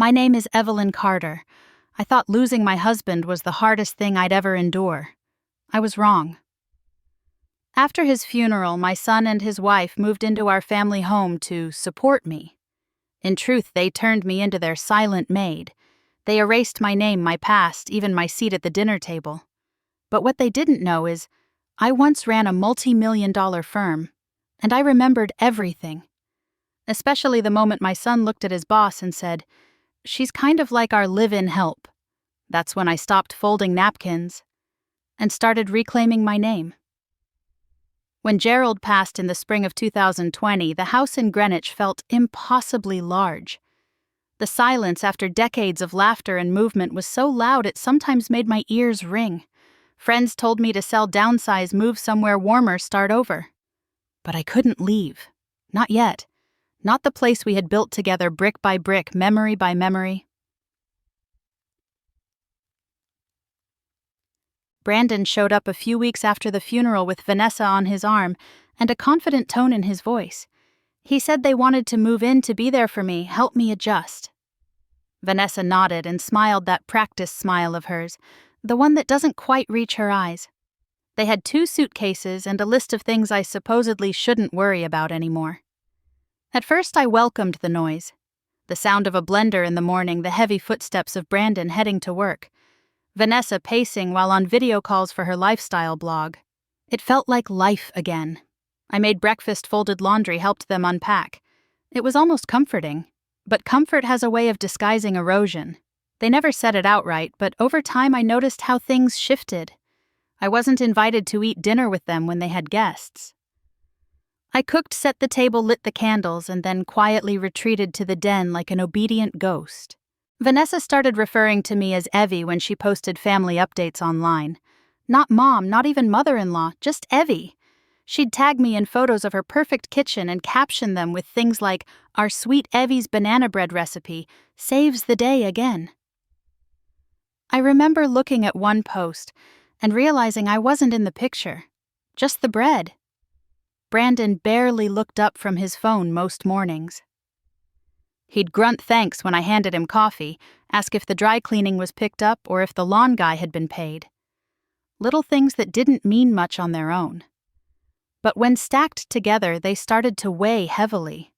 My name is Evelyn Carter. I thought losing my husband was the hardest thing I'd ever endure. I was wrong. After his funeral, my son and his wife moved into our family home to support me. In truth, they turned me into their silent maid. They erased my name, my past, even my seat at the dinner table. But what they didn't know is, I once ran a multi-million-dollar firm, and I remembered everything. Especially the moment my son looked at his boss and said, "She's kind of like our live-in help." That's when I stopped folding napkins and started reclaiming my name. When Gerald passed in the spring of 2020, the house in Greenwich felt impossibly large. The silence after decades of laughter and movement was so loud it sometimes made my ears ring. Friends told me to sell, downsize, move somewhere warmer, start over. But I couldn't leave. Not yet. Not the place we had built together brick by brick, memory by memory. Brandon showed up a few weeks after the funeral with Vanessa on his arm and a confident tone in his voice. He said they wanted to move in to be there for me, help me adjust. Vanessa nodded and smiled that practice smile of hers, the one that doesn't quite reach her eyes. They had 2 suitcases and a list of things I supposedly shouldn't worry about anymore. At first I welcomed the noise. The sound of a blender in the morning, the heavy footsteps of Brandon heading to work. Vanessa pacing while on video calls for her lifestyle blog. It felt like life again. I made breakfast, folded laundry, helped them unpack. It was almost comforting. But comfort has a way of disguising erosion. They never said it outright, but over time I noticed how things shifted. I wasn't invited to eat dinner with them when they had guests. I cooked, set the table, lit the candles, and then quietly retreated to the den like an obedient ghost. Vanessa started referring to me as Evie when she posted family updates online. Not mom, not even mother-in-law, just Evie. She'd tag me in photos of her perfect kitchen and caption them with things like, "Our sweet Evie's banana bread recipe saves the day again." I remember looking at one post and realizing I wasn't in the picture, just the bread. Brandon barely looked up from his phone most mornings. He'd grunt thanks when I handed him coffee, ask if the dry cleaning was picked up or if the lawn guy had been paid. Little things that didn't mean much on their own. But when stacked together, they started to weigh heavily.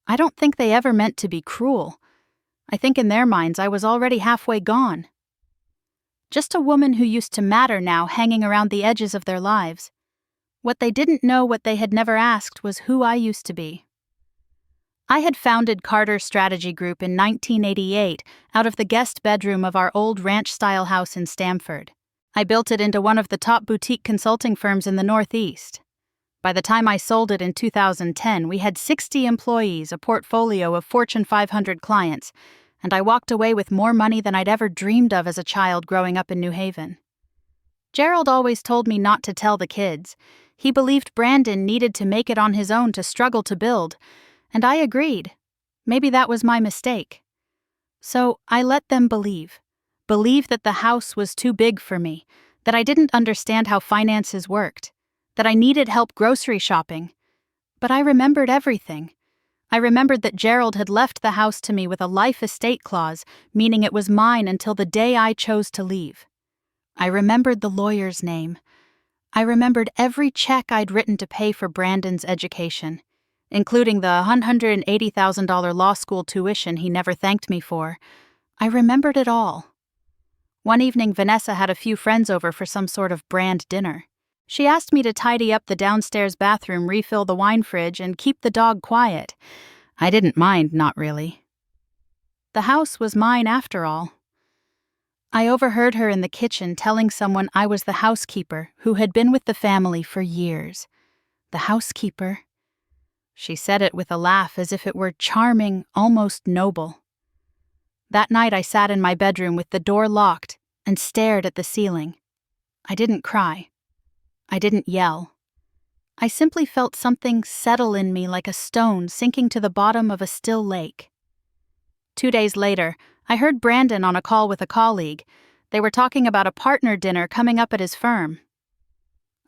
I don't think they ever meant to be cruel. I think in their minds I was already halfway gone. Just a woman who used to matter now, hanging around the edges of their lives. What they didn't know, what they had never asked, was who I used to be. I had founded Carter Strategy Group in 1988 out of the guest bedroom of our old ranch-style house in Stamford. I built it into one of the top boutique consulting firms in the Northeast. By the time I sold it in 2010, we had 60 employees, a portfolio of Fortune 500 clients, and I walked away with more money than I'd ever dreamed of as a child growing up in New Haven. Gerald always told me not to tell the kids. He believed Brandon needed to make it on his own to struggle to build, and I agreed. Maybe that was my mistake. So I let them believe that the house was too big for me, that I didn't understand how finances worked, that I needed help grocery shopping. But I remembered everything. I remembered that Gerald had left the house to me with a life estate clause, meaning it was mine until the day I chose to leave. I remembered the lawyer's name. I remembered every check I'd written to pay for Brandon's education, including the $180,000 law school tuition he never thanked me for. I remembered it all. One evening, Vanessa had a few friends over for some sort of brand dinner. She asked me to tidy up the downstairs bathroom, refill the wine fridge, and keep the dog quiet. I didn't mind, not really. The house was mine after all. I overheard her in the kitchen telling someone I was the housekeeper who had been with the family for years. The housekeeper. She said it with a laugh as if it were charming, almost noble. That night I sat in my bedroom with the door locked and stared at the ceiling. I didn't cry. I didn't yell. I simply felt something settle in me like a stone sinking to the bottom of a still lake. 2 days later, I heard Brandon on a call with a colleague. They were talking about a partner dinner coming up at his firm.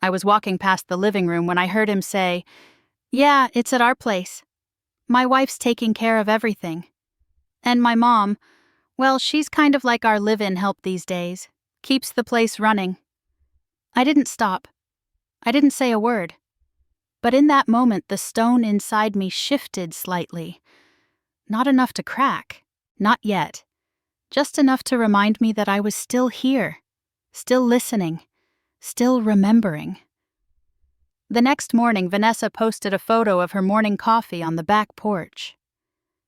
I was walking past the living room when I heard him say, "Yeah, it's at our place. My wife's taking care of everything." And my mom, well, she's kind of like our live-in help these days. Keeps the place running. I didn't stop. I didn't say a word. But in that moment, the stone inside me shifted slightly. Not enough to crack. Not yet. Just enough to remind me that I was still here. Still listening. Still remembering. The next morning, Vanessa posted a photo of her morning coffee on the back porch.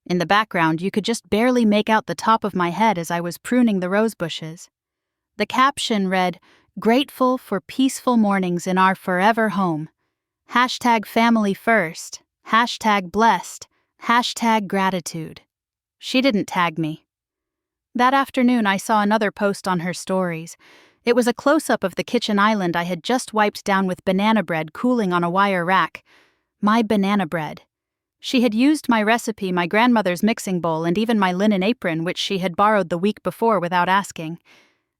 In the background, you could just barely make out the top of my head as I was pruning the rose bushes. The caption read, "Grateful for peaceful mornings in our forever home. #family first. #blessed. #gratitude. She didn't tag me. That afternoon, I saw another post on her stories. It was a close-up of the kitchen island I had just wiped down with banana bread cooling on a wire rack. My banana bread. She had used my recipe, my grandmother's mixing bowl, and even my linen apron, which she had borrowed the week before without asking.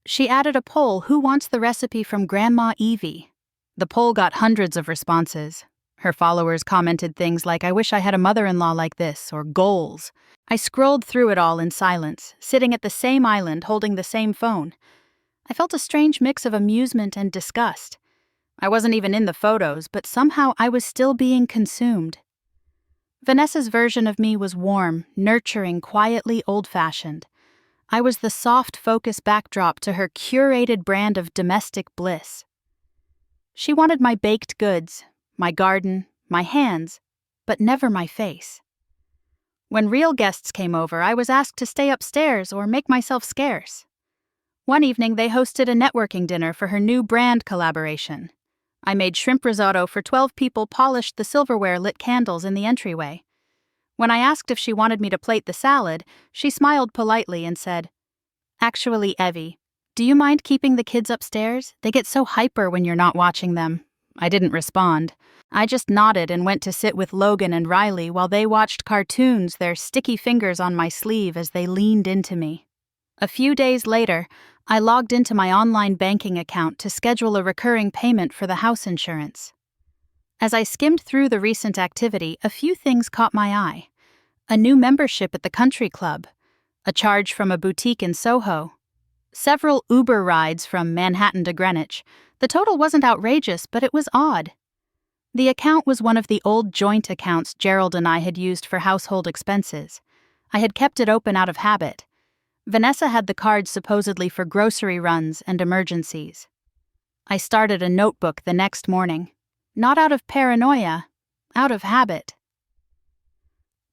She added a poll, "Who wants the recipe from Grandma Evie?" The poll got hundreds of responses. Her followers commented things like, "I wish I had a mother-in-law like this," or "goals." I scrolled through it all in silence, sitting at the same island holding the same phone. I felt a strange mix of amusement and disgust. I wasn't even in the photos, but somehow I was still being consumed. Vanessa's version of me was warm, nurturing, quietly old-fashioned. I was the soft focus backdrop to her curated brand of domestic bliss. She wanted my baked goods, my garden, my hands, but never my face. When real guests came over, I was asked to stay upstairs or make myself scarce. One evening, they hosted a networking dinner for her new brand collaboration. I made shrimp risotto for 12 people, polished the silverware, lit candles in the entryway. When I asked if she wanted me to plate the salad, she smiled politely and said, "Actually, Evie, do you mind keeping the kids upstairs? They get so hyper when you're not watching them." I didn't respond. I just nodded and went to sit with Logan and Riley while they watched cartoons, their sticky fingers on my sleeve as they leaned into me. A few days later, I logged into my online banking account to schedule a recurring payment for the house insurance. As I skimmed through the recent activity, a few things caught my eye. A new membership at the country club, a charge from a boutique in Soho, several Uber rides from Manhattan to Greenwich. The total wasn't outrageous, but it was odd. The account was one of the old joint accounts Gerald and I had used for household expenses. I had kept it open out of habit. Vanessa had the card supposedly for grocery runs and emergencies. I started a notebook the next morning. Not out of paranoia, out of habit.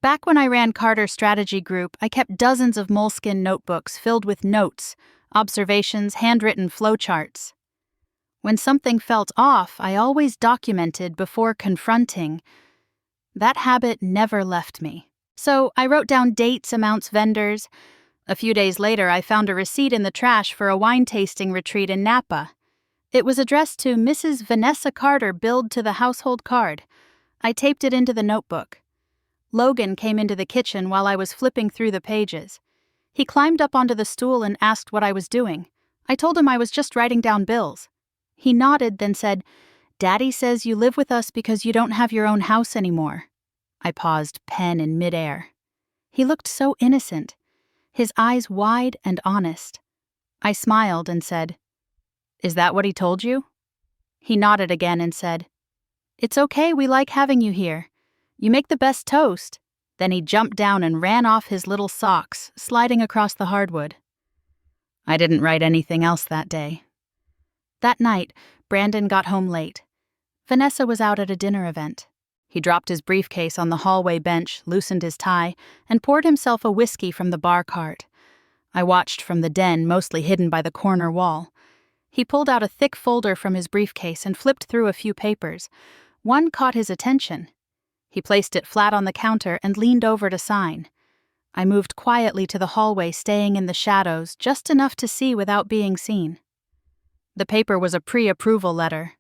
Back when I ran Carter Strategy Group, I kept dozens of moleskin notebooks filled with notes, observations, handwritten flowcharts. When something felt off, I always documented before confronting. That habit never left me. So I wrote down dates, amounts, vendors. A few days later, I found a receipt in the trash for a wine tasting retreat in Napa. It was addressed to Mrs. Vanessa Carter, billed to the household card. I taped it into the notebook. Logan came into the kitchen while I was flipping through the pages. He climbed up onto the stool and asked what I was doing. I told him I was just writing down bills. He nodded, then said, "Daddy says you live with us because you don't have your own house anymore." I paused, pen in midair. He looked so innocent, his eyes wide and honest. I smiled and said, "Is that what he told you?" He nodded again and said, "It's okay, we like having you here. You make the best toast." Then he jumped down and ran off his little socks, sliding across the hardwood. I didn't write anything else that day. That night, Brandon got home late. Vanessa was out at a dinner event. He dropped his briefcase on the hallway bench, loosened his tie, and poured himself a whiskey from the bar cart. I watched from the den, mostly hidden by the corner wall. He pulled out a thick folder from his briefcase and flipped through a few papers. One caught his attention. He placed it flat on the counter and leaned over to sign. I moved quietly to the hallway, staying in the shadows, just enough to see without being seen. The paper was a pre-approval letter.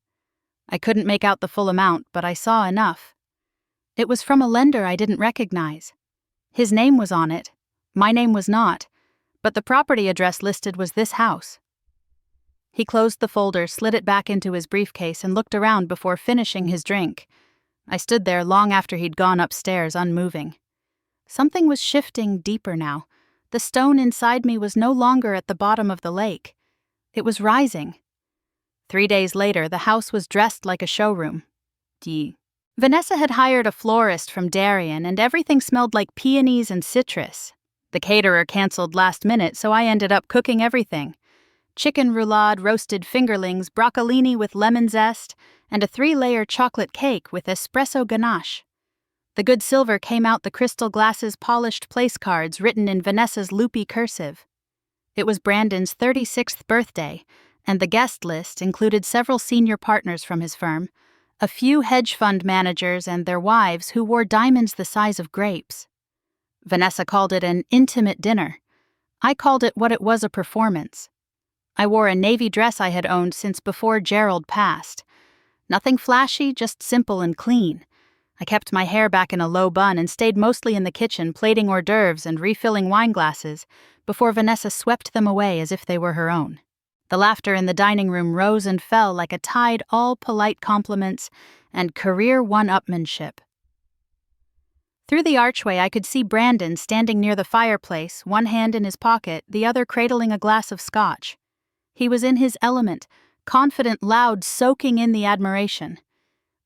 I couldn't make out the full amount, but I saw enough. It was from a lender I didn't recognize. His name was on it. My name was not, but the property address listed was this house. He closed the folder, slid it back into his briefcase, and looked around before finishing his drink. I stood there long after he'd gone upstairs, unmoving. Something was shifting deeper now. The stone inside me was no longer at the bottom of the lake. It was rising. 3 days later, the house was dressed like a showroom. Vanessa had hired a florist from Darien, and everything smelled like peonies and citrus. The caterer canceled last minute, so I ended up cooking everything. Chicken roulade, roasted fingerlings, broccolini with lemon zest, and a 3-layer chocolate cake with espresso ganache. The good silver came out the crystal glasses polished place cards written in Vanessa's loopy cursive. It was Brandon's 36th birthday, and the guest list included several senior partners from his firm, a few hedge fund managers and their wives who wore diamonds the size of grapes. Vanessa called it an intimate dinner. I called it what it was, a performance. I wore a navy dress I had owned since before Gerald passed. Nothing flashy, just simple and clean. I kept my hair back in a low bun and stayed mostly in the kitchen plating hors d'oeuvres and refilling wine glasses before Vanessa swept them away as if they were her own. The laughter in the dining room rose and fell like a tide, all polite compliments and career one-upmanship. Through the archway, I could see Brandon standing near the fireplace, one hand in his pocket, the other cradling a glass of scotch. He was in his element, confident, loud, soaking in the admiration.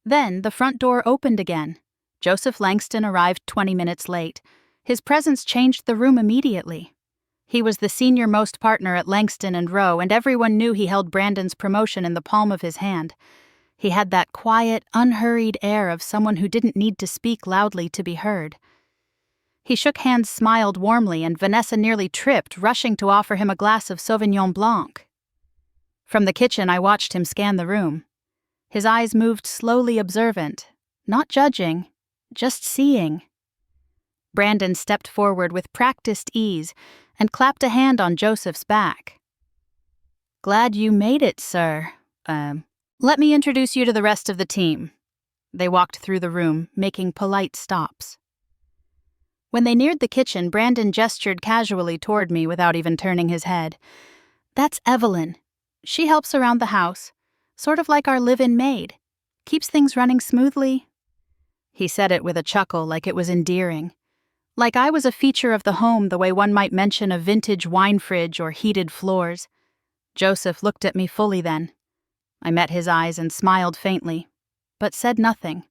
Then the front door opened again. Joseph Langston arrived 20 minutes late. His presence changed the room immediately. He was the senior-most partner at Langston & Rowe, and everyone knew he held Brandon's promotion in the palm of his hand. He had that quiet, unhurried air of someone who didn't need to speak loudly to be heard. He shook hands, smiled warmly, and Vanessa nearly tripped, rushing to offer him a glass of Sauvignon Blanc. From the kitchen, I watched him scan the room. His eyes moved slowly, observant, not judging, just seeing. Brandon stepped forward with practiced ease and clapped a hand on Joseph's back. "Glad you made it, sir. Let me introduce you to the rest of the team." They walked through the room, making polite stops. When they neared the kitchen, Brandon gestured casually toward me without even turning his head. "That's Evelyn. She helps around the house, sort of like our live-in maid. Keeps things running smoothly." He said it with a chuckle, like it was endearing. Like I was a feature of the home the way one might mention a vintage wine fridge or heated floors. Joseph looked at me fully then. I met his eyes and smiled faintly, but said nothing.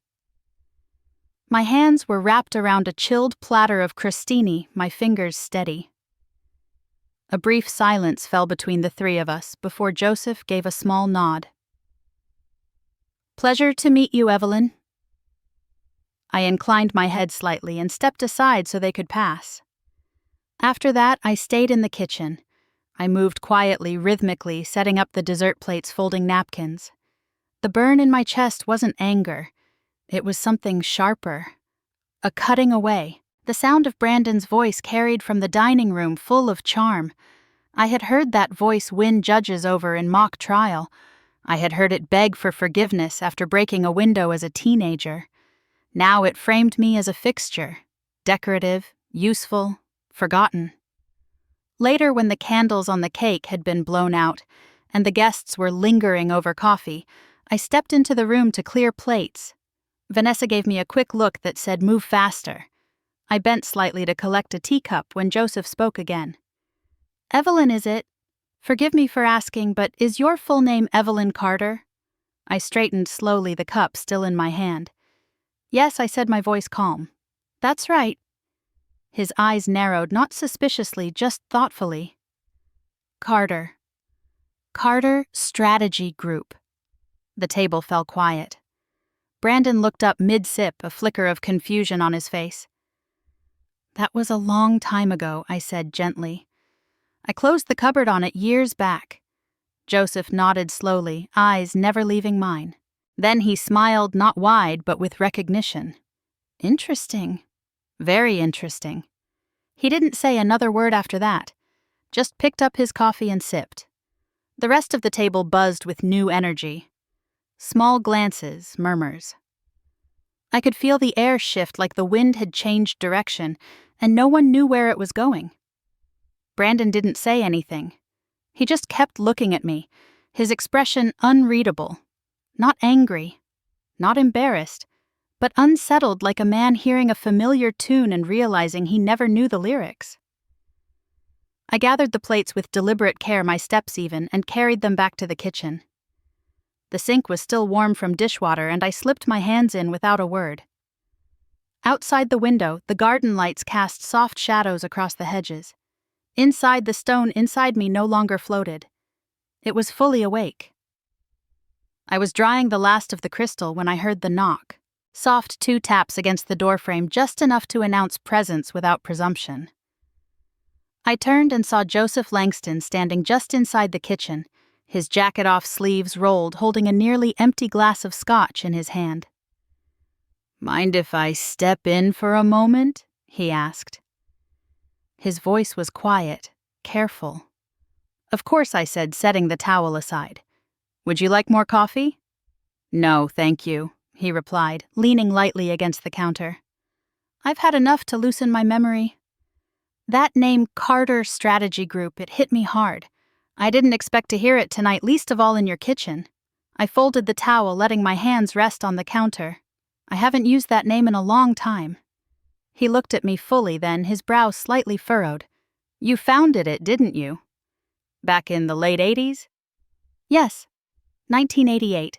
My hands were wrapped around a chilled platter of crostini, my fingers steady. A brief silence fell between the three of us before Joseph gave a small nod. "Pleasure to meet you, Evelyn." I inclined my head slightly and stepped aside so they could pass. After that, I stayed in the kitchen. I moved quietly, rhythmically, setting up the dessert plates, folding napkins. The burn in my chest wasn't anger. It was something sharper. A cutting away. The sound of Brandon's voice carried from the dining room, full of charm. I had heard that voice win judges over in mock trial. I had heard it beg for forgiveness after breaking a window as a teenager. Now it framed me as a fixture, decorative, useful, forgotten. Later, when the candles on the cake had been blown out and the guests were lingering over coffee, I stepped into the room to clear plates. Vanessa gave me a quick look that said, "Move faster." I bent slightly to collect a teacup when Joseph spoke again. "Evelyn, is it? Forgive me for asking, but is your full name Evelyn Carter?" I straightened slowly, the cup still in my hand. "Yes," I said, my voice calm. "That's right." His eyes narrowed, not suspiciously, just thoughtfully. "Carter. Carter Strategy Group." The table fell quiet. Brandon looked up mid-sip, a flicker of confusion on his face. "That was a long time ago," I said gently. "I closed the cupboard on it years back." Joseph nodded slowly, eyes never leaving mine. Then he smiled, not wide, but with recognition. "Interesting. Very interesting." He didn't say another word after that, just picked up his coffee and sipped. The rest of the table buzzed with new energy. Small glances, murmurs. I could feel the air shift like the wind had changed direction, and no one knew where it was going. Brandon didn't say anything. He just kept looking at me, his expression unreadable. Not angry, not embarrassed, but unsettled like a man hearing a familiar tune and realizing he never knew the lyrics. I gathered the plates with deliberate care, my steps even, and carried them back to the kitchen. The sink was still warm from dishwater, and I slipped my hands in without a word. Outside the window, the garden lights cast soft shadows across the hedges. Inside, the stone inside me no longer floated. It was fully awake. I was drying the last of the crystal when I heard the knock. Soft 2 taps against the doorframe, just enough to announce presence without presumption. I turned and saw Joseph Langston standing just inside the kitchen, his jacket-off sleeves rolled, holding a nearly empty glass of scotch in his hand. "Mind if I step in for a moment?" he asked. His voice was quiet, careful. "Of course," I said, setting the towel aside. "Would you like more coffee?" "No, thank you," he replied, leaning lightly against the counter. "I've had enough to loosen my memory." That name, Carter Strategy Group, it hit me hard. I didn't expect to hear it tonight, least of all in your kitchen. I folded the towel, letting my hands rest on the counter. I haven't used that name in a long time. He looked at me fully then, his brow slightly furrowed. "You founded it, didn't you? Back in the late 80s? "Yes, 1988.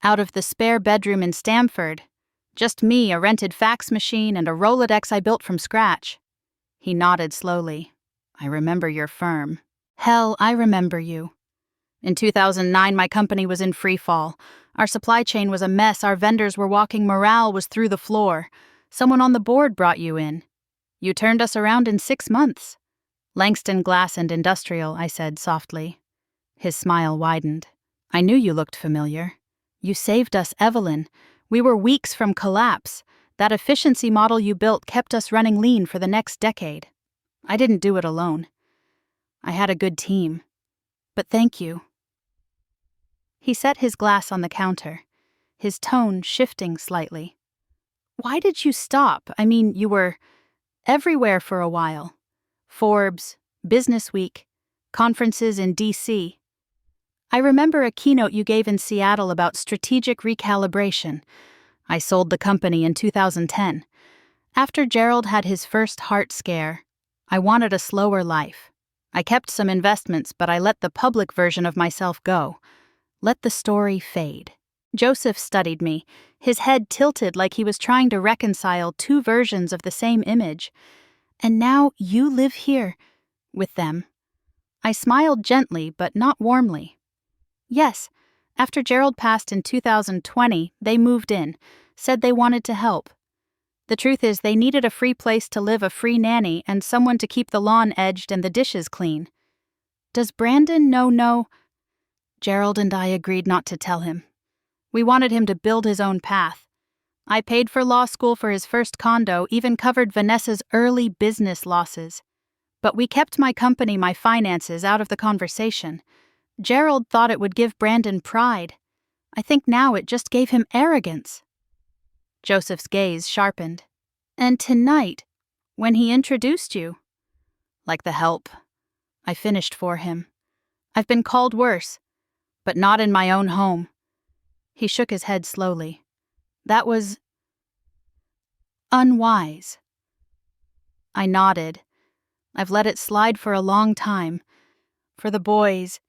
Out of the spare bedroom in Stamford. Just me, a rented fax machine, and a Rolodex I built from scratch." He nodded slowly. "I remember your firm." "Hell, I remember you." "In 2009, my company was in free fall. Our supply chain was a mess, our vendors were walking, morale was through the floor. Someone on the board brought you in. You turned us around in 6 months. "Langston Glass and Industrial," I said softly. His smile widened. "I knew you looked familiar. You saved us, Evelyn. We were weeks from collapse. That efficiency model you built kept us running lean for the next decade. I didn't do it alone. I had a good team. But thank you." He set his glass on the counter, his tone shifting slightly. "Why did you stop? I mean, you were everywhere for a while. Forbes, Business Week, conferences in D.C. I remember a keynote you gave in Seattle about strategic recalibration. I sold the company in 2010. After Gerald had his first heart scare, I wanted a slower life. I kept some investments, but I let the public version of myself go. Let the story fade." Joseph studied me, his head tilted like he was trying to reconcile 2 versions of the same image. "And now you live here, with them." I smiled gently, but not warmly. "Yes, after Gerald passed in 2020, they moved in, said they wanted to help. The truth is they needed a free place to live, a free nanny, and someone to keep the lawn edged and the dishes clean. Does Brandon know? Gerald and I agreed not to tell him. We wanted him to build his own path. I paid for law school for his first condo, even covered Vanessa's early business losses. But we kept my company, my finances, out of the conversation. Gerald thought it would give Brandon pride. I think now it just gave him arrogance." Joseph's gaze sharpened. "And tonight, when he introduced you?" "Like the help. I finished for him. I've been called worse, but not in my own home." He shook his head slowly. "That was unwise." I nodded. I've let it slide for a long time. For the boys.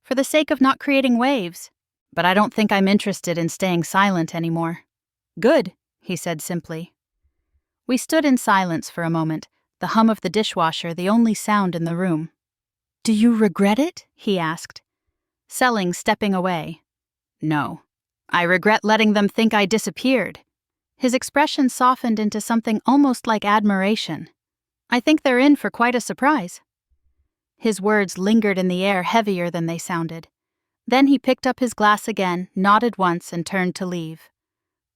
For the sake of not creating waves. But I don't think I'm interested in staying silent anymore. "Good," he said simply. We stood in silence for a moment, the hum of the dishwasher the only sound in the room. "Do you regret it?" he asked. Selling stepping away. "No. I regret letting them think I disappeared." His expression softened into something almost like admiration. "I think they're in for quite a surprise." His words lingered in the air, heavier than they sounded. Then he picked up his glass again, nodded once, and turned to leave.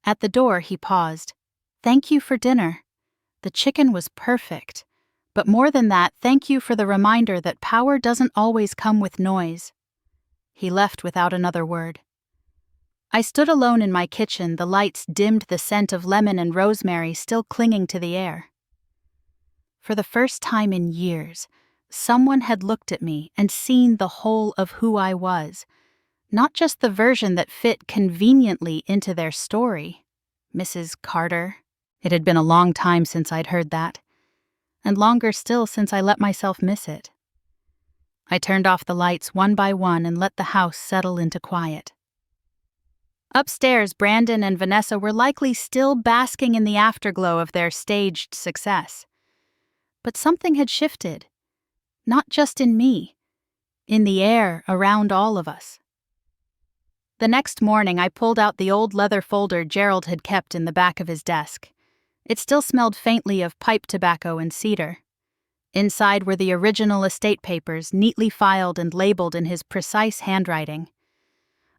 At the door, he paused. "Thank you for dinner. The chicken was perfect. But more than that, thank you for the reminder that power doesn't always come with noise." He left without another word. I stood alone in my kitchen, the lights dimmed, the scent of lemon and rosemary still clinging to the air. For the first time in years, someone had looked at me and seen the whole of who I was, not just the version that fit conveniently into their story. Mrs. Carter. It had been a long time since I'd heard that, and longer still since I let myself miss it. I turned off the lights one by one and let the house settle into quiet. Upstairs, Brandon and Vanessa were likely still basking in the afterglow of their staged success. But something had shifted, not just in me, in the air around all of us. The next morning, I pulled out the old leather folder Gerald had kept in the back of his desk. It still smelled faintly of pipe tobacco and cedar. Inside were the original estate papers, neatly filed and labeled in his precise handwriting.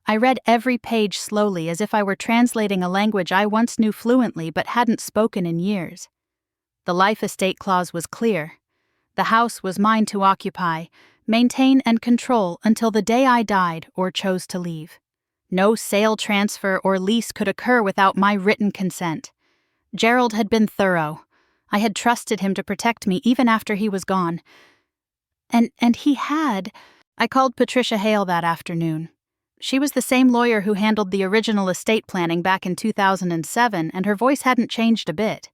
I read every page slowly, as if I were translating a language I once knew fluently but hadn't spoken in years. The life estate clause was clear. The house was mine to occupy, maintain and control until the day I died or chose to leave. No sale, transfer, or lease could occur without my written consent. Gerald had been thorough. I had trusted him to protect me even after he was gone. And he had. I called Patricia Hale that afternoon. She was the same lawyer who handled the original estate planning back in 2007, and her voice hadn't changed a bit.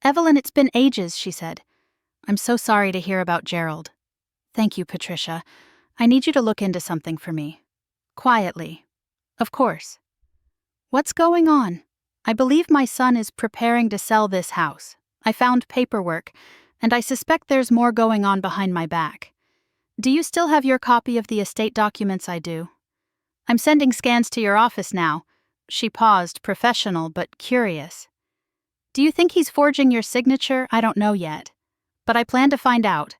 "Evelyn, it's been ages," she said. "I'm so sorry to hear about Gerald." "Thank you, Patricia. I need you to look into something for me." Quietly. "Of course." "What's going on?" "I believe my son is preparing to sell this house. I found paperwork, and I suspect there's more going on behind my back. Do you still have your copy of the estate documents?" "I do." "I'm sending scans to your office now." She paused, professional but curious. "Do you think he's forging your signature?" "I don't know yet, but I plan to find out."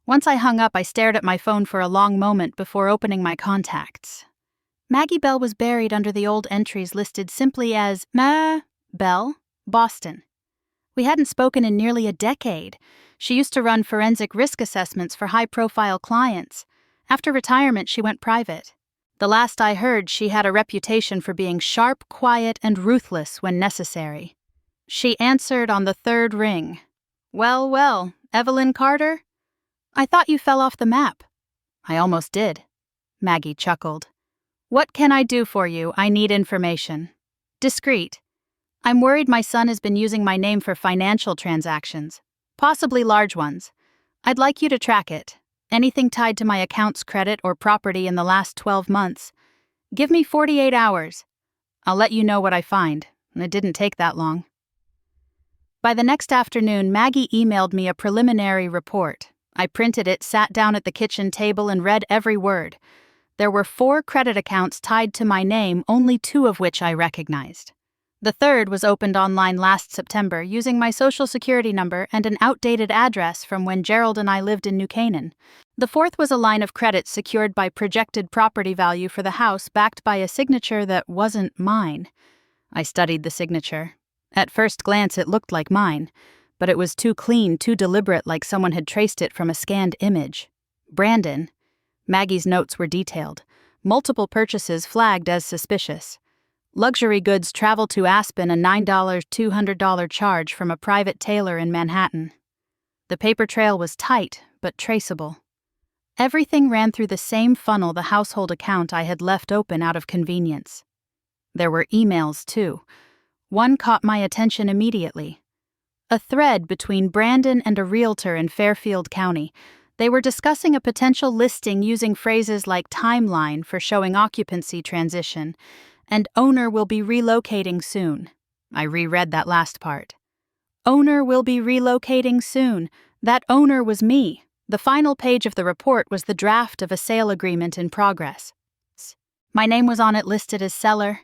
Once I hung up, I stared at my phone for a long moment before opening my contacts. Maggie Bell was buried under the old entries listed simply as Ma Bell, Boston. We hadn't spoken in nearly a decade. She used to run forensic risk assessments for high-profile clients. After retirement, she went private. The last I heard, she had a reputation for being sharp, quiet, and ruthless when necessary. She answered on the third ring. "Well, well, Evelyn Carter? I thought you fell off the map." "I almost did." Maggie chuckled. "What can I do for you? I need information." Discreet. "I'm worried my son has been using my name for financial transactions, possibly large ones. I'd like you to track it. Anything tied to my account's credit or property in the last 12 months. Give me 48 hours. I'll let you know what I find." It didn't take that long. By the next afternoon, Maggie emailed me a preliminary report. I printed it, sat down at the kitchen table, and read every word. There were 4 credit accounts tied to my name, only 2 of which I recognized. The third was opened online last September using my social security number and an outdated address from when Gerald and I lived in New Canaan. The fourth was a line of credit secured by projected property value for the house, backed by a signature that wasn't mine. I studied the signature. At first glance, it looked like mine, but it was too clean, too deliberate, like someone had traced it from a scanned image. Brandon. Maggie's notes were detailed. Multiple purchases flagged as suspicious. Luxury goods travel to Aspen, a $9 $200 charge from a private tailor in Manhattan. The paper trail was tight, but traceable. Everything ran through the same funnel, the household account I had left open out of convenience. There were emails, too. One caught my attention immediately. A thread between Brandon and a realtor in Fairfield County. They were discussing a potential listing using phrases like timeline for showing occupancy transition, and owner will be relocating soon. I reread that last part. Owner will be relocating soon. That owner was me. The final page of the report was the draft of a sale agreement in progress. My name was on it, listed as seller.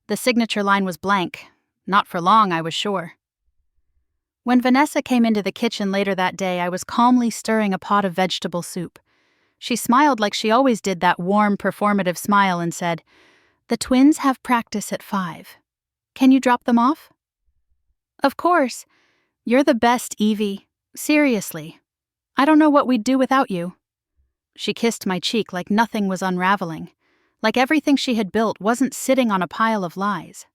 The signature line was blank. Not for long, I was sure. When Vanessa came into the kitchen later that day, I was calmly stirring a pot of vegetable soup. She smiled like she always did, that warm, performative smile, and said, "The twins have practice at 5. Can you drop them off?" "Of course. You're the best, Evie. Seriously. I don't know what we'd do without you." She kissed my cheek like nothing was unraveling, like everything she had built wasn't sitting on a pile of lies.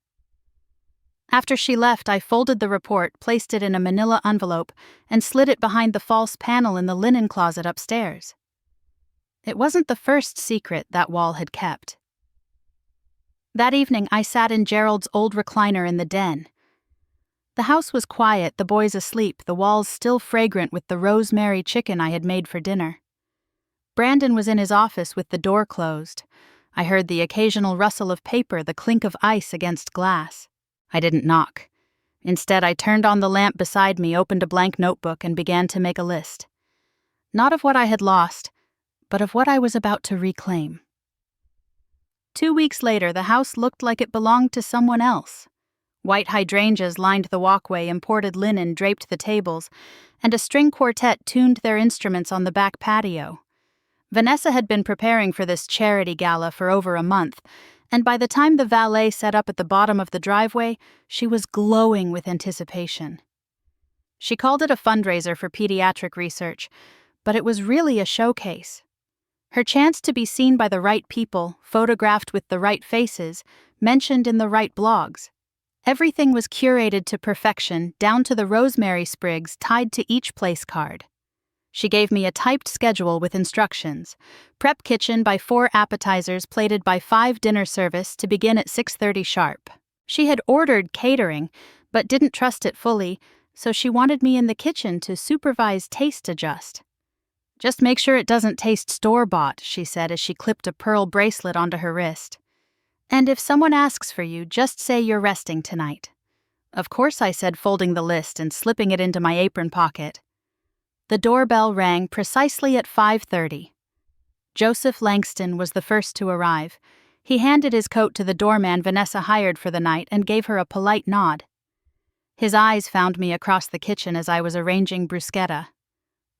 After she left, I folded the report, placed it in a manila envelope, and slid it behind the false panel in the linen closet upstairs. It wasn't the first secret that wall had kept. That evening, I sat in Gerald's old recliner in the den. The house was quiet, the boys asleep, the walls still fragrant with the rosemary chicken I had made for dinner. Brandon was in his office with the door closed. I heard the occasional rustle of paper, the clink of ice against glass. I didn't knock. Instead, I turned on the lamp beside me, opened a blank notebook, and began to make a list. Not of what I had lost, but of what I was about to reclaim. 2 weeks later, the house looked like it belonged to someone else. White hydrangeas lined the walkway, imported linen draped the tables, and a string quartet tuned their instruments on the back patio. Vanessa had been preparing for this charity gala for over a month, and by the time the valet set up at the bottom of the driveway, she was glowing with anticipation. She called it a fundraiser for pediatric research, but it was really a showcase. Her chance to be seen by the right people, photographed with the right faces, mentioned in the right blogs. Everything was curated to perfection, down to the rosemary sprigs tied to each place card. She gave me a typed schedule with instructions. Prep kitchen by 4 appetizers plated by 5 dinner service to begin at 6:30 sharp. She had ordered catering, but didn't trust it fully, so she wanted me in the kitchen to supervise taste adjust. "Just make sure it doesn't taste store-bought," she said as she clipped a pearl bracelet onto her wrist. "And if someone asks for you, just say you're resting tonight." "Of course," I said, folding the list and slipping it into my apron pocket. The doorbell rang precisely at 5:30. Joseph Langston was the first to arrive. He handed his coat to the doorman Vanessa hired for the night and gave her a polite nod. His eyes found me across the kitchen as I was arranging bruschetta.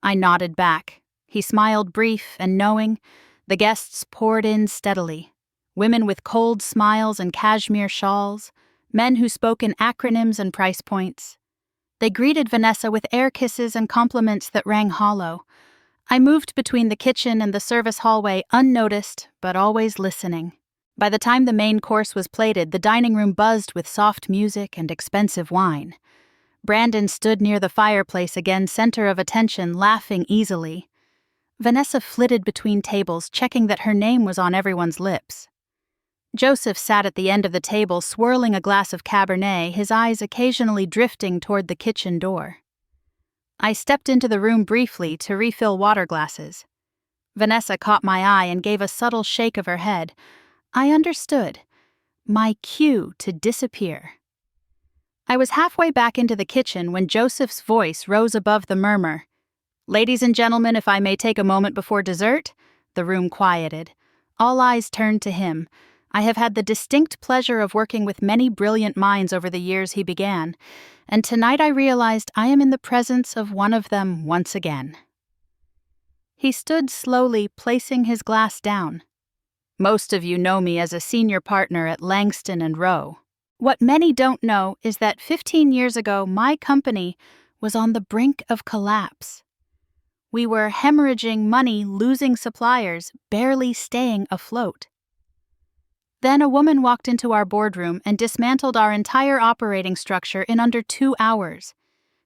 I nodded back. He smiled, brief and knowing. The guests poured in steadily. Women with cold smiles and cashmere shawls, men who spoke in acronyms and price points. They greeted Vanessa with air kisses and compliments that rang hollow. I moved between the kitchen and the service hallway unnoticed, but always listening. By the time the main course was plated, the dining room buzzed with soft music and expensive wine. Brandon stood near the fireplace again, center of attention, laughing easily. Vanessa flitted between tables, checking that her name was on everyone's lips. Joseph sat at the end of the table, swirling a glass of Cabernet, his eyes occasionally drifting toward the kitchen door. I stepped into the room briefly to refill water glasses. Vanessa caught my eye and gave a subtle shake of her head. I understood. My cue to disappear. I was halfway back into the kitchen when Joseph's voice rose above the murmur. "Ladies and gentlemen, if I may take a moment before dessert?" The room quieted. All eyes turned to him. I have had the distinct pleasure of working with many brilliant minds over the years he began, and tonight I realized I am in the presence of one of them once again. He stood slowly, placing his glass down. "Most of you know me as a senior partner at Langston & Rowe. What many don't know is that 15 years ago my company was on the brink of collapse. We were hemorrhaging money, losing suppliers, barely staying afloat. Then a woman walked into our boardroom and dismantled our entire operating structure in under 2 hours.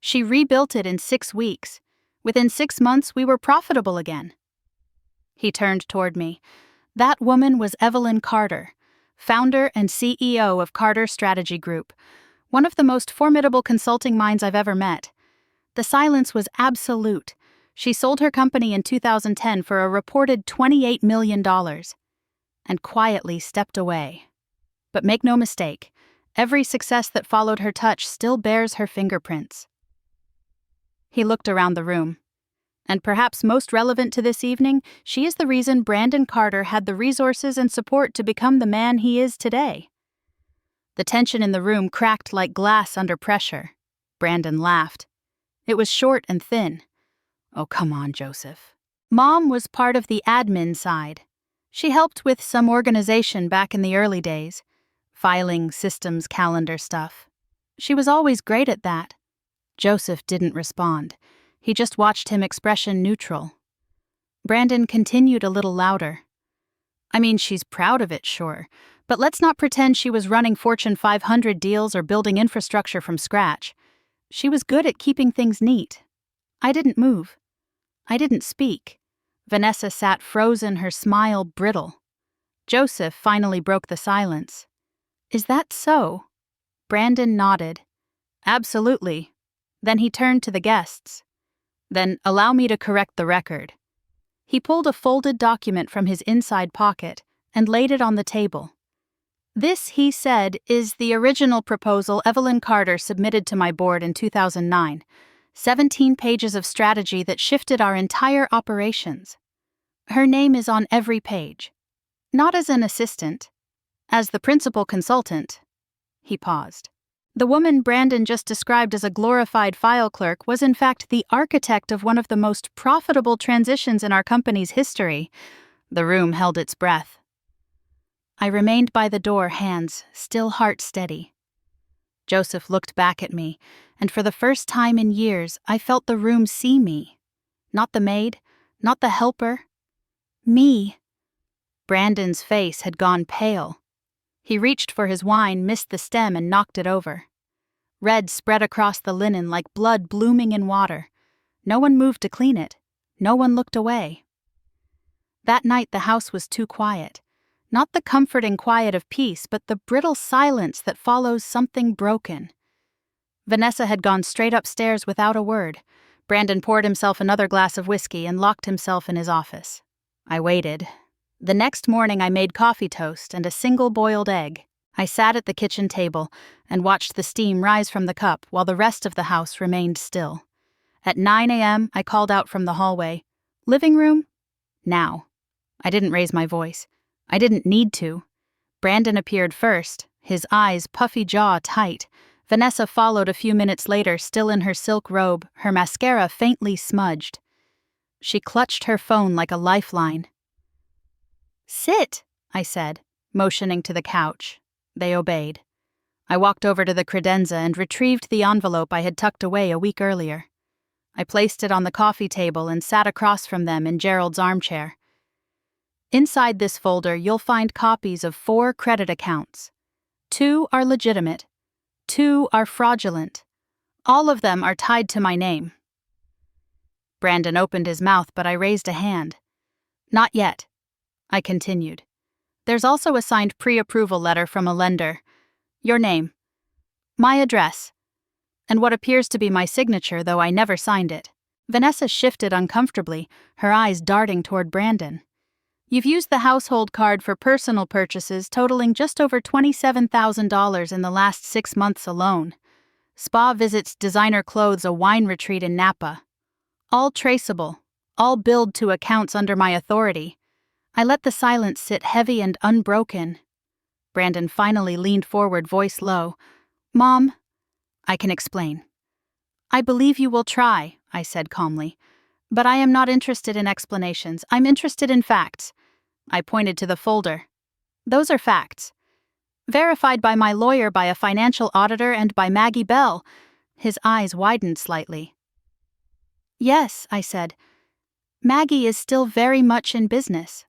She rebuilt it in 6 weeks. Within 6 months, we were profitable again." He turned toward me. That woman was Evelyn Carter, founder and CEO of Carter Strategy Group, one of the most formidable consulting minds I've ever met. The silence was absolute. She sold her company in 2010 for a reported $28 million. And quietly stepped away. But make no mistake, every success that followed her touch still bears her fingerprints. He looked around the room. And perhaps most relevant to this evening, she is the reason Brandon Carter had the resources and support to become the man he is today. The tension in the room cracked like glass under pressure. Brandon laughed. It was short and thin. "Oh, come on, Joseph." Mom was part of the admin side. She helped with some organization back in the early days, filing, systems, calendar stuff. She was always great at that. Joseph didn't respond. He just watched him, expression neutral. Brandon continued a little louder. "I mean, she's proud of it, sure, but let's not pretend she was running Fortune 500 deals or building infrastructure from scratch. She was good at keeping things neat." I didn't move. I didn't speak. Vanessa sat frozen, her smile brittle. Joseph finally broke the silence. Is that so? Brandon nodded. Absolutely. Then he turned to the guests. Then allow me to correct the record. He pulled a folded document from his inside pocket and laid it on the table. This, he said, is the original proposal Evelyn Carter submitted to my board in 2009. 17 pages of strategy that shifted our entire operations. Her name is on every page. Not as an assistant, as the principal consultant. He paused. The woman Brandon just described as a glorified file clerk was in fact the architect of one of the most profitable transitions in our company's history. The room held its breath. I remained by the door, hands still heart steady. Joseph looked back at me, and for the first time in years, I felt the room see me. Not the maid, not the helper. Me. Brandon's face had gone pale. He reached for his wine, missed the stem, and knocked it over. Red spread across the linen like blood blooming in water. No one moved to clean it. No one looked away. That night the house was too quiet. Not the comforting quiet of peace, but the brittle silence that follows something broken. Vanessa had gone straight upstairs without a word. Brandon poured himself another glass of whiskey and locked himself in his office. I waited. The next morning I made coffee toast and a single boiled egg. I sat at the kitchen table and watched the steam rise from the cup while the rest of the house remained still. At 9 a.m., I called out from the hallway, "Living room? Now." I didn't raise my voice. I didn't need to. Brandon appeared first, his eyes, puffy jaw tight. Vanessa followed a few minutes later, still in her silk robe, her mascara faintly smudged. She clutched her phone like a lifeline. "Sit," I said, motioning to the couch. They obeyed. I walked over to the credenza and retrieved the envelope I had tucked away a week earlier. I placed it on the coffee table and sat across from them in Gerald's armchair. Inside this folder, you'll find copies of 4 credit accounts. 2 are legitimate. 2 are fraudulent. All of them are tied to my name. Brandon opened his mouth, but I raised a hand. "Not yet," I continued. "There's also a signed pre-approval letter from a lender. Your name. My address. And what appears to be my signature, though I never signed it." Vanessa shifted uncomfortably, her eyes darting toward Brandon. "You've used the household card for personal purchases totaling just over $27,000 in the last 6 months alone. Spa visits, designer clothes, a wine retreat in Napa. All traceable, all billed to accounts under my authority." I let the silence sit heavy and unbroken. Brandon finally leaned forward, voice low. "Mom, I can explain." "I believe you will try," I said calmly. "But I am not interested in explanations. I'm interested in facts." I pointed to the folder. "Those are facts. Verified by my lawyer, by a financial auditor, and by Maggie Bell." His eyes widened slightly. "Yes," I said. "Maggie is still very much in business."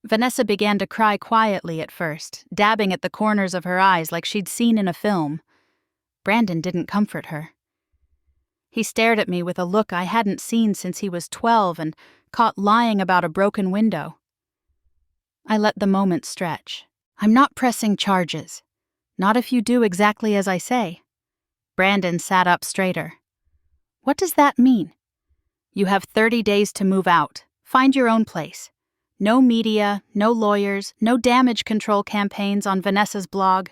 Vanessa began to cry quietly at first, dabbing at the corners of her eyes like she'd seen in a film. Brandon didn't comfort her. He stared at me with a look I hadn't seen since he was 12 and caught lying about a broken window. I let the moment stretch. "I'm not pressing charges. Not if you do exactly as I say." Brandon sat up straighter. "What does that mean?" "You have 30 days to move out. Find your own place. No media, no lawyers, no damage control campaigns on Vanessa's blog.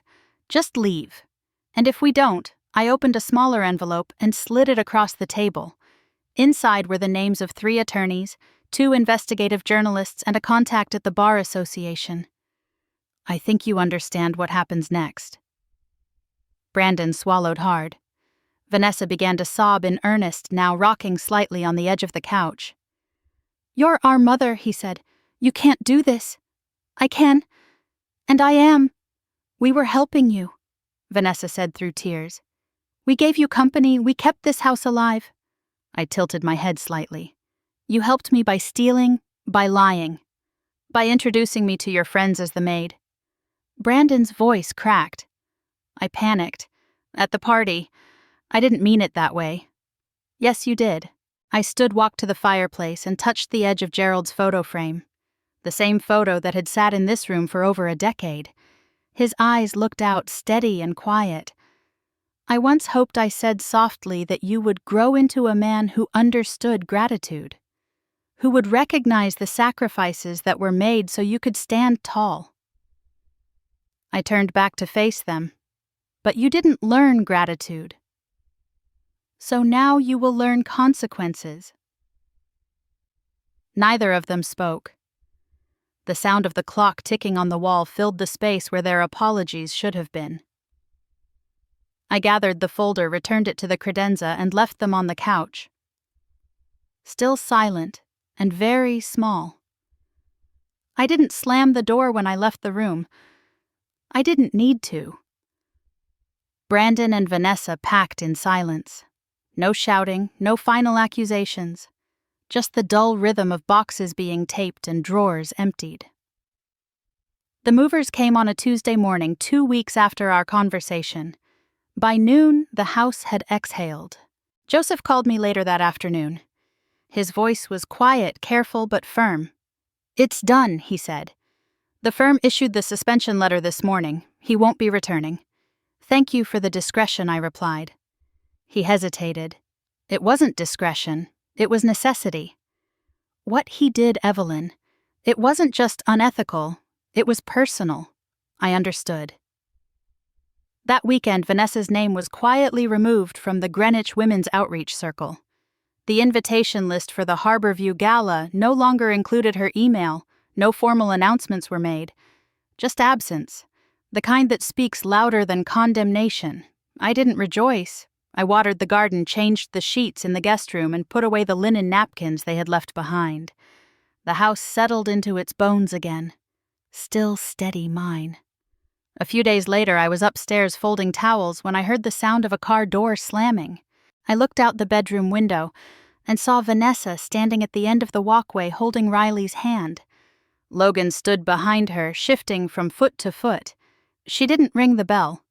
Just leave. And if we don't," I opened a smaller envelope and slid it across the table. Inside were the names of 3 attorneys, 2 investigative journalists, and a contact at the Bar Association. "I think you understand what happens next." Brandon swallowed hard. Vanessa began to sob in earnest, now rocking slightly on the edge of the couch. "You're our mother," he said. "You can't do this." "I can. And I am." "We were helping you," Vanessa said through tears. "We gave you company. We kept this house alive." I tilted my head slightly. "You helped me by stealing, by lying, by introducing me to your friends as the maid." Brandon's voice cracked. I panicked. "At the party. I didn't mean it that way." "Yes, you did." I walked to the fireplace and touched the edge of Gerald's photo frame. The same photo that had sat in this room for over a decade. His eyes looked out steady and quiet. "I once hoped," I said softly, "that you would grow into a man who understood gratitude, who would recognize the sacrifices that were made so you could stand tall." I turned back to face them. "But you didn't learn gratitude. So now you will learn consequences." Neither of them spoke. The sound of the clock ticking on the wall filled the space where their apologies should have been. I gathered the folder, returned it to the credenza, and left them on the couch. Still silent, and very small. I didn't slam the door when I left the room. I didn't need to. Brandon and Vanessa packed in silence. No shouting, no final accusations. Just the dull rhythm of boxes being taped and drawers emptied. The movers came on a Tuesday morning, 2 weeks after our conversation. By noon, the house had exhaled. Joseph called me later that afternoon. His voice was quiet, careful, but firm. "It's done," he said. "The firm issued the suspension letter this morning. He won't be returning." "Thank you for the discretion," I replied. He hesitated. "It wasn't discretion. It was necessity." "What he did, Evelyn, it wasn't just unethical. It was personal." I understood. That weekend, Vanessa's name was quietly removed from the Greenwich Women's Outreach Circle. The invitation list for the Harborview Gala no longer included her email. No formal announcements were made. Just absence, the kind that speaks louder than condemnation. I didn't rejoice. I watered the garden, changed the sheets in the guest room, and put away the linen napkins they had left behind. The house settled into its bones again. Still steady mine. A few days later, I was upstairs folding towels when I heard the sound of a car door slamming. I looked out the bedroom window and saw Vanessa standing at the end of the walkway holding Riley's hand. Logan stood behind her, shifting from foot to foot. She didn't ring the bell.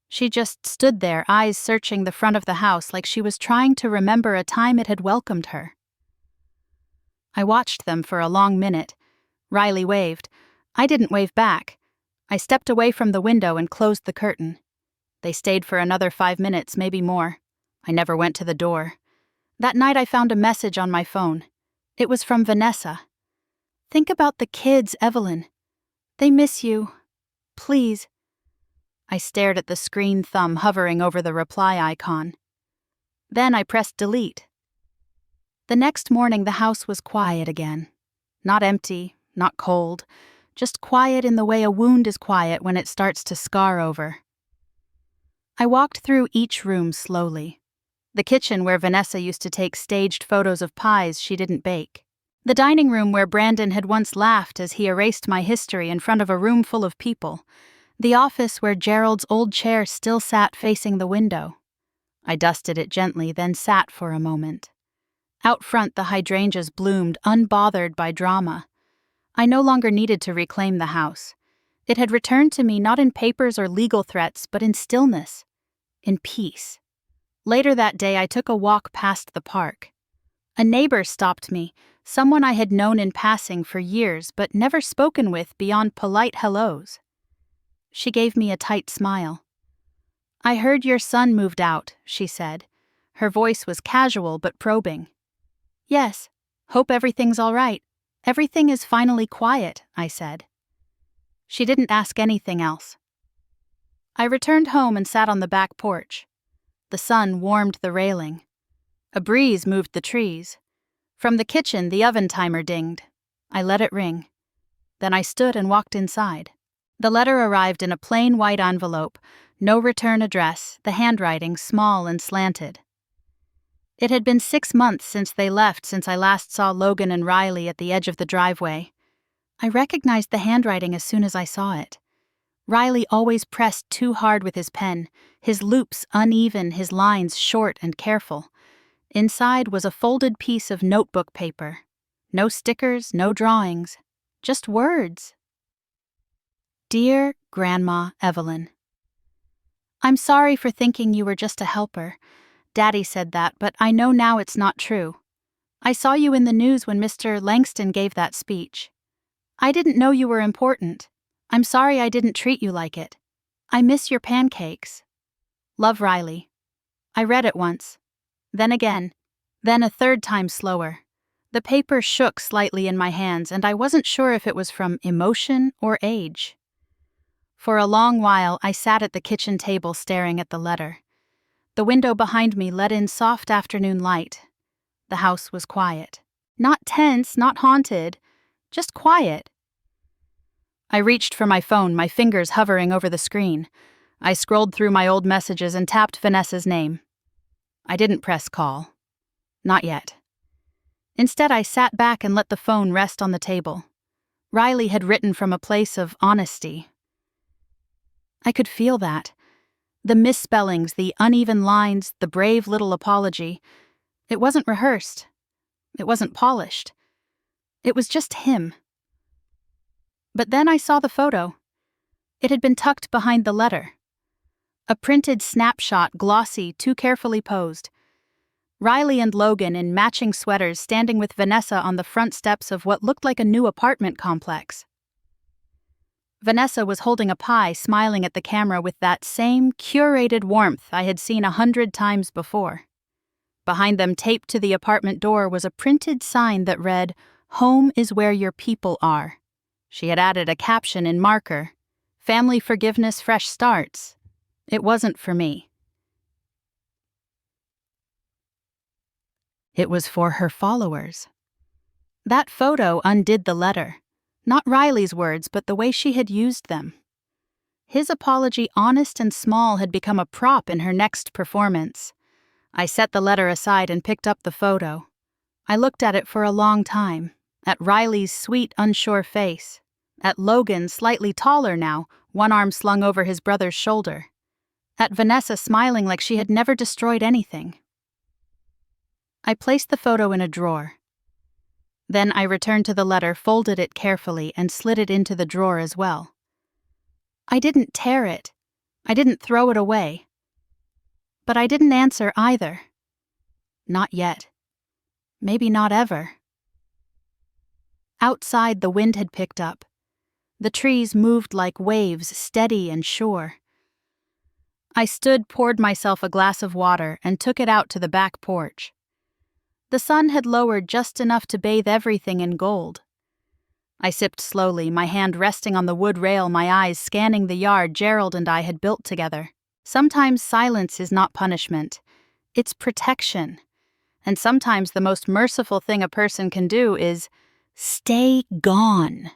She just stood there, eyes searching the front of the house like she was trying to remember a time it had welcomed her. I watched them for a long minute. Riley waved. I didn't wave back. I stepped away from the window and closed the curtain. They stayed for another 5 minutes, maybe more. I never went to the door. That night I found a message on my phone. It was from Vanessa. "Think about the kids, Evelyn. They miss you. Please." I stared at the screen thumb hovering over the reply icon. Then I pressed delete. The next morning the house was quiet again. Not empty, not cold, just quiet in the way a wound is quiet when it starts to scar over. I walked through each room slowly. The kitchen where Vanessa used to take staged photos of pies she didn't bake. The dining room where Brandon had once laughed as he erased my history in front of a room full of people. The office where Gerald's old chair still sat facing the window. I dusted it gently, then sat for a moment. Out front the hydrangeas bloomed, unbothered by drama. I no longer needed to reclaim the house. It had returned to me not in papers or legal threats, but in stillness, in peace. Later that day I took a walk past the park. A neighbor stopped me, someone I had known in passing for years but never spoken with beyond polite hellos. She gave me a tight smile. "I heard your son moved out," she said. Her voice was casual but probing. "Yes, hope everything's all right. Everything is finally quiet," I said. She didn't ask anything else. I returned home and sat on the back porch. The sun warmed the railing. A breeze moved the trees. From the kitchen, the oven timer dinged. I let it ring. Then I stood and walked inside. The letter arrived in a plain white envelope, no return address, the handwriting small and slanted. It had been 6 months since they left since I last saw Logan and Riley at the edge of the driveway. I recognized the handwriting as soon as I saw it. Riley always pressed too hard with his pen, his loops uneven, his lines short and careful. Inside was a folded piece of notebook paper. No stickers, no drawings, just words. "Dear Grandma Evelyn, I'm sorry for thinking you were just a helper. Daddy said that, but I know now it's not true. I saw you in the news when Mr. Langston gave that speech. I didn't know you were important. I'm sorry I didn't treat you like it. I miss your pancakes. Love, Riley. I read it once. Then again. Then a third time slower. The paper shook slightly in my hands, and I wasn't sure if it was from emotion or age. For a long while, I sat at the kitchen table staring at the letter. The window behind me let in soft afternoon light. The house was quiet. Not tense, not haunted, just quiet. I reached for my phone, my fingers hovering over the screen. I scrolled through my old messages and tapped Vanessa's name. I didn't press call. Not yet. Instead, I sat back and let the phone rest on the table. Riley had written from a place of honesty. I could feel that. The misspellings, the uneven lines, the brave little apology. It wasn't rehearsed. It wasn't polished. It was just him. But then I saw the photo. It had been tucked behind the letter. A printed snapshot, glossy, too carefully posed. Riley and Logan in matching sweaters standing with Vanessa on the front steps of what looked like a new apartment complex. Vanessa was holding a pie, smiling at the camera with that same curated warmth I had seen 100 times before. Behind them, taped to the apartment door, was a printed sign that read, "Home is where your people are." She had added a caption in marker, "Family forgiveness, fresh starts." It wasn't for me. It was for her followers. That photo undid the letter. Not Riley's words, but the way she had used them. His apology, honest and small, had become a prop in her next performance. I set the letter aside and picked up the photo. I looked at it for a long time, at Riley's sweet, unsure face, at Logan, slightly taller now, one arm slung over his brother's shoulder, at Vanessa smiling like she had never destroyed anything. I placed the photo in a drawer. Then I returned to the letter, folded it carefully, and slid it into the drawer as well. I didn't tear it. I didn't throw it away. But I didn't answer either. Not yet. Maybe not ever. Outside, the wind had picked up. The trees moved like waves, steady and sure. I stood, poured myself a glass of water, and took it out to the back porch. The sun had lowered just enough to bathe everything in gold. I sipped slowly, my hand resting on the wood rail, my eyes scanning the yard Gerald and I had built together. Sometimes silence is not punishment. It's protection. And sometimes the most merciful thing a person can do is stay gone.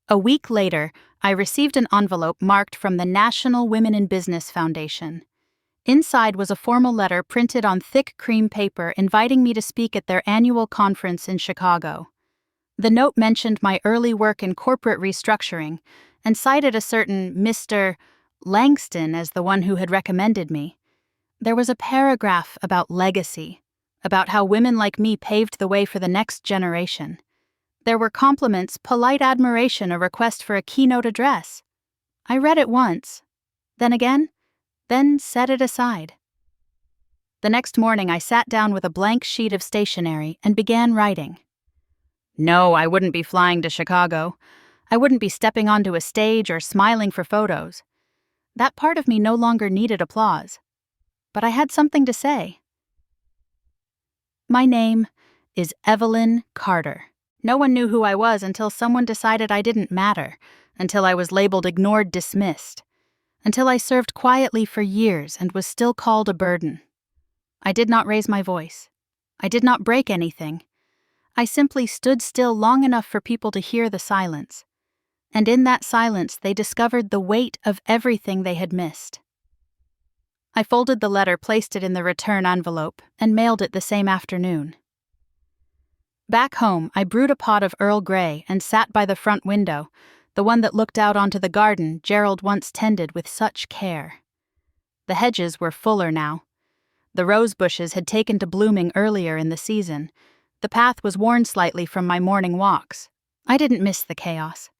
A week later, I received an envelope marked from the National Women in Business Foundation. Inside was a formal letter printed on thick cream paper inviting me to speak at their annual conference in Chicago. The note mentioned my early work in corporate restructuring and cited a certain Mr. Langston as the one who had recommended me. There was a paragraph about legacy, about how women like me paved the way for the next generation. There were compliments, polite admiration, a request for a keynote address. I read it once, then again, then set it aside. The next morning I sat down with a blank sheet of stationery and began writing. No, I wouldn't be flying to Chicago. I wouldn't be stepping onto a stage or smiling for photos. That part of me no longer needed applause. But I had something to say. My name is Evelyn Carter. No one knew who I was until someone decided I didn't matter, until I was labeled ignored, dismissed, until I served quietly for years and was still called a burden. I did not raise my voice. I did not break anything. I simply stood still long enough for people to hear the silence. And in that silence, they discovered the weight of everything they had missed. I folded the letter, placed it in the return envelope, and mailed it the same afternoon. Back home, I brewed a pot of Earl Grey and sat by the front window, the one that looked out onto the garden Gerald once tended with such care. The hedges were fuller now. The rose bushes had taken to blooming earlier in the season. The path was worn slightly from my morning walks. I didn't miss the chaos.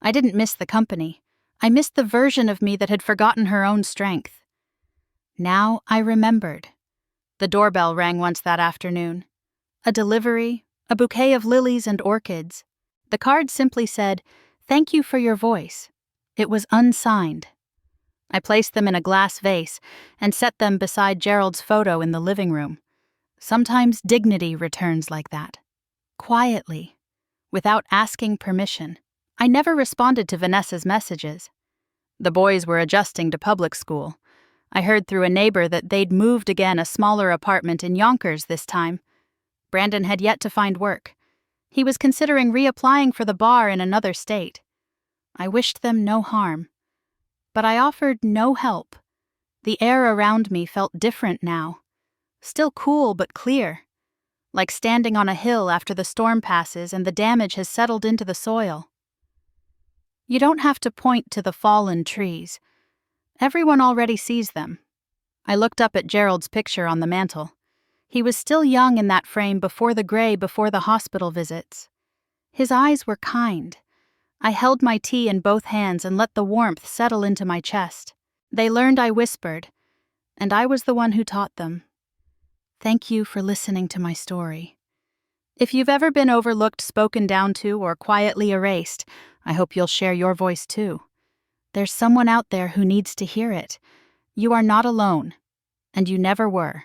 I didn't miss the company. I missed the version of me that had forgotten her own strength. Now I remembered. The doorbell rang once that afternoon. A delivery, a bouquet of lilies and orchids. The card simply said, Thank you for your voice. It was unsigned. I placed them in a glass vase and set them beside Gerald's photo in the living room. Sometimes dignity returns like that. Quietly, without asking permission. I never responded to Vanessa's messages. The boys were adjusting to public school. I heard through a neighbor that they'd moved again, a smaller apartment in Yonkers this time. Brandon had yet to find work. He was considering reapplying for the bar in another state. I wished them no harm. But I offered no help. The air around me felt different now. Still cool but clear. Like standing on a hill after the storm passes and the damage has settled into the soil. You don't have to point to the fallen trees. Everyone already sees them. I looked up at Gerald's picture on the mantel. He was still young in that frame before the gray before the hospital visits. His eyes were kind. I held my tea in both hands and let the warmth settle into my chest. They learned I whispered, and I was the one who taught them. Thank you for listening to my story. If you've ever been overlooked, spoken down to, or quietly erased, I hope you'll share your voice too. There's someone out there who needs to hear it. You are not alone, and you never were.